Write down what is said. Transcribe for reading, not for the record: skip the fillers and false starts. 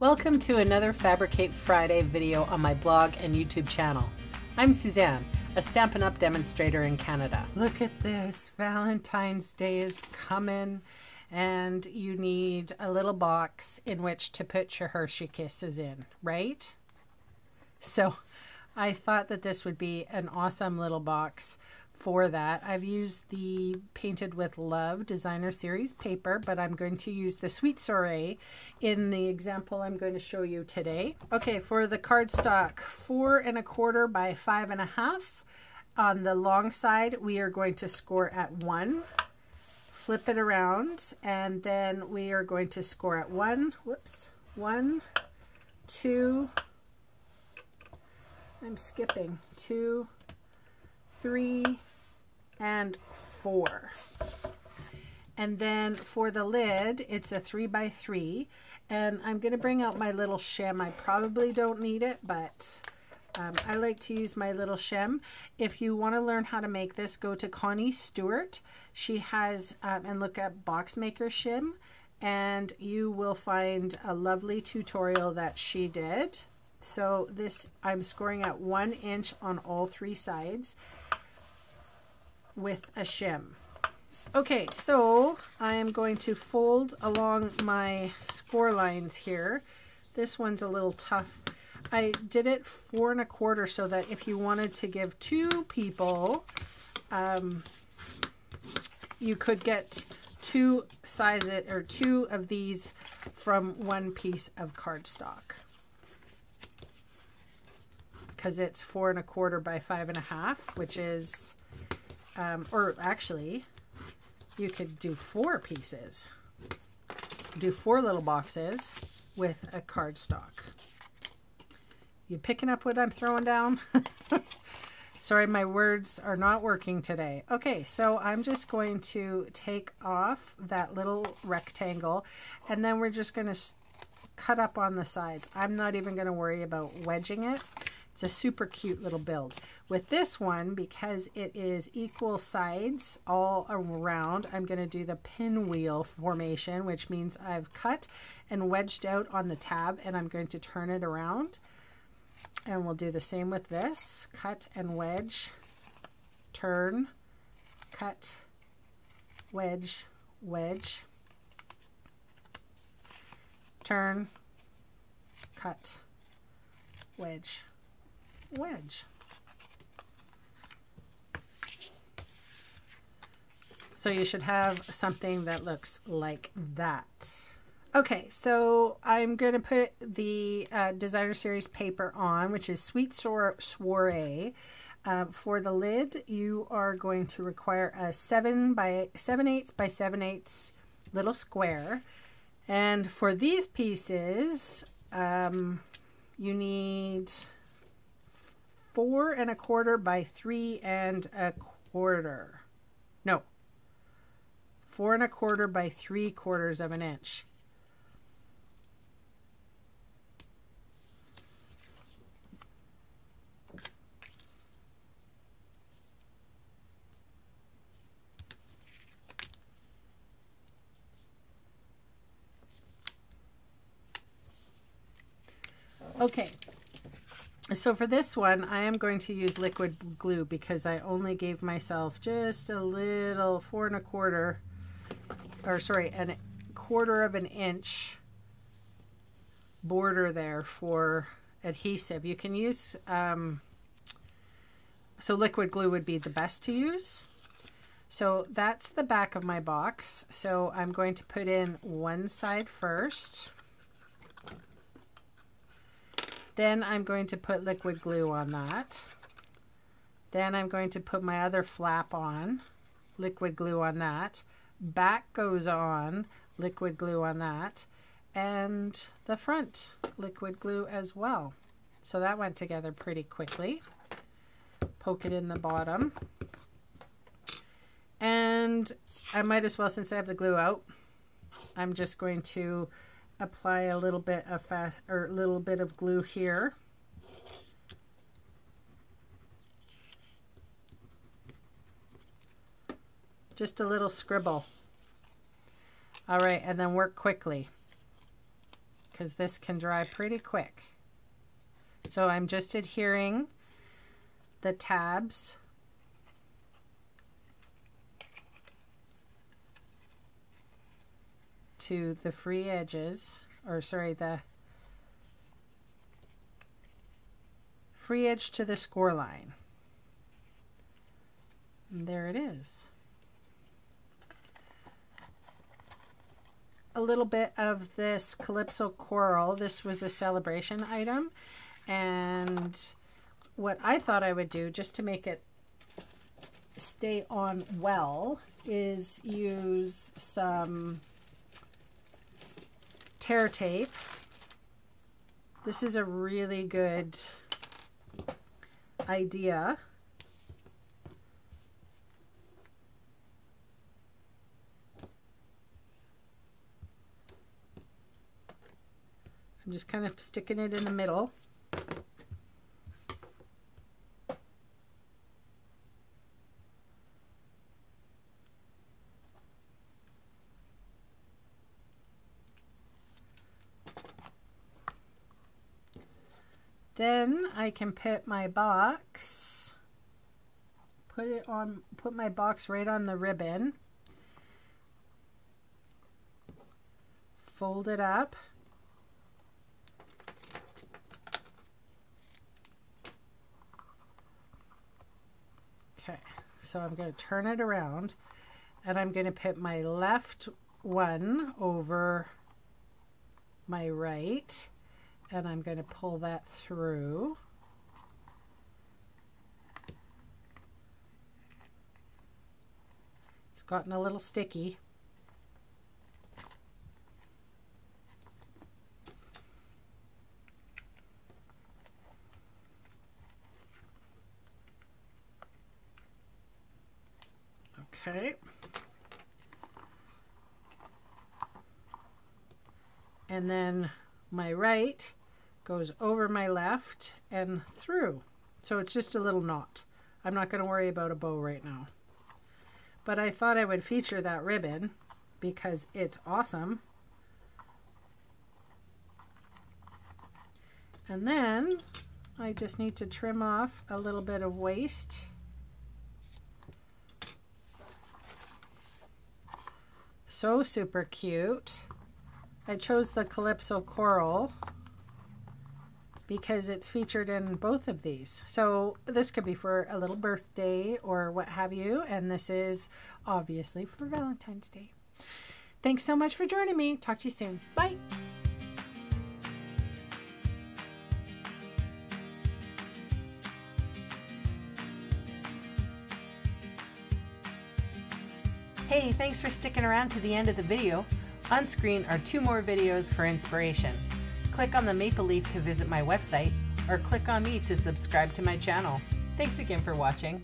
Welcome to another Fabricate Friday video on my blog and YouTube channel. I'm Suzanne, a Stampin' Up! Demonstrator in Canada. Look at this, Valentine's Day is coming and you need a little box in which to put your Hershey Kisses in, right? So I thought that this would be an awesome little box for that. I've used the Painted with Love Designer Series paper, but I'm going to use the Sweet Soiree in the example I'm going to show you today. Okay, for the cardstock, 4 1/4 by 5 1/2. On the long side, we are going to score at 1. Flip it around, and then we are going to score at 1. Whoops. 1, 2. I'm skipping. 2, 3. And 4. And then for the lid, it's a 3 by 3, and I'm going to bring out my little shim. I probably don't need it, but I like to use my little shim. If you want to learn how to make this, go to Connie Stewart. She has, and look at Box Maker Shim, and you will find a lovely tutorial that she did. So this, I'm scoring at 1 inch on all 3 sides with a shim. Okay, so I am going to fold along my score lines here. This one's a little tough. I did it 4 1/4 so that if you wanted to give 2 people, you could get 2 sizes or 2 of these from 1 piece of cardstock, because it's 4 1/4 by 5 1/2, which is or actually, you could do 4 pieces. Do 4 little boxes with a cardstock. You picking up what I'm throwing down? Sorry, my words are not working today. Okay, so I'm just going to take off that little rectangle, and then we're just going to cut up on the sides. I'm not even going to worry about wedging it. It's a super cute little build. With this one, because it is equal sides all around, I'm going to do the pinwheel formation, which means I've cut and wedged out on the tab, and I'm going to turn it around. And we'll do the same with this. Cut and wedge, turn, cut, wedge, wedge, turn, cut, wedge, wedge. So you should have something that looks like that. Okay, so I'm going to put the Designer Series paper on, which is Sweet Soiree. For the lid, you are going to require a 7 by 7/8 by 7/8 little square. And for these pieces, you need 4 1/4 by 3 1/4. No, 4 1/4 by 3/4 of an inch. Okay. So for this one, I am going to use liquid glue because I only gave myself just a little 4 1/4, or sorry, 1/4 of an inch border there for adhesive. You can use, so liquid glue would be the best to use. So that's the back of my box. So I'm going to put in one side first. Then I'm going to put liquid glue on that. Then I'm going to put my other flap on, liquid glue on that. Back goes on, liquid glue on that. And the front, liquid glue as well. So that went together pretty quickly. Poke it in the bottom. And I might as well, since I have the glue out, I'm just going to apply a little bit of glue here. Just a little scribble. All right, and then work quickly, because this can dry pretty quick. So I'm just adhering the tabs to the free edges, or sorry, the free edge to the score line. And there it is. A little bit of this Calypso Coral. This was a celebration item, and what I thought I would do just to make it stay on well is use some tear tape. This is a really good idea. I'm just kind of sticking it in the middle. Then I can put my box, put my box right on the ribbon, fold it up, okay, so I'm going to turn it around and I'm going to put my left one over my right, and I'm going to pull that through. It's gotten a little sticky. Okay. And then my right goes over my left and through. So it's just a little knot. I'm not going to worry about a bow right now. But I thought I would feature that ribbon because it's awesome. And then I just need to trim off a little bit of waste. So super cute. I chose the Calypso Coral because it's featured in both of these. So this could be for a little birthday or what have you, and this is obviously for Valentine's Day. Thanks so much for joining me. Talk to you soon. Bye. Hey, thanks for sticking around to the end of the video. On screen are 2 more videos for inspiration. Click on the maple leaf to visit my website, or click on me to subscribe to my channel. Thanks again for watching.